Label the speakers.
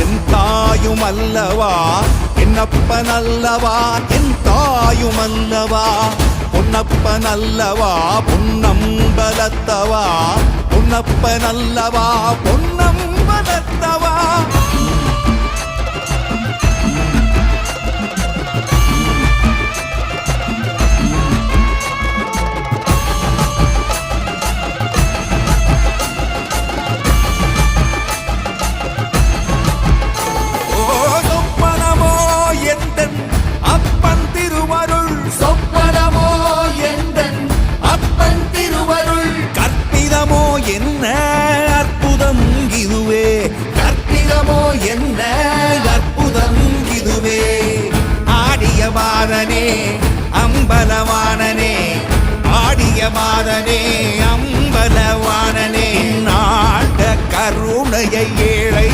Speaker 1: என் தாயும் அல்லவா என்னப்பன் அல்லவா என் தாயும் அல்லவா பொன்னப்பன் அல்லவா பொன்னம்பலத்தவா பொன்னப்பன் அல்லவா பொன்னம்பலத்தவா என்ன அற்புதம் இதுவே கற்பிதமோ என்ன அற்புதம் இதுவே ஆடிய மாதனே அம்பலவானனே ஆடிய மாதனே அம்பலவானனே நாட கருணையை ஏழை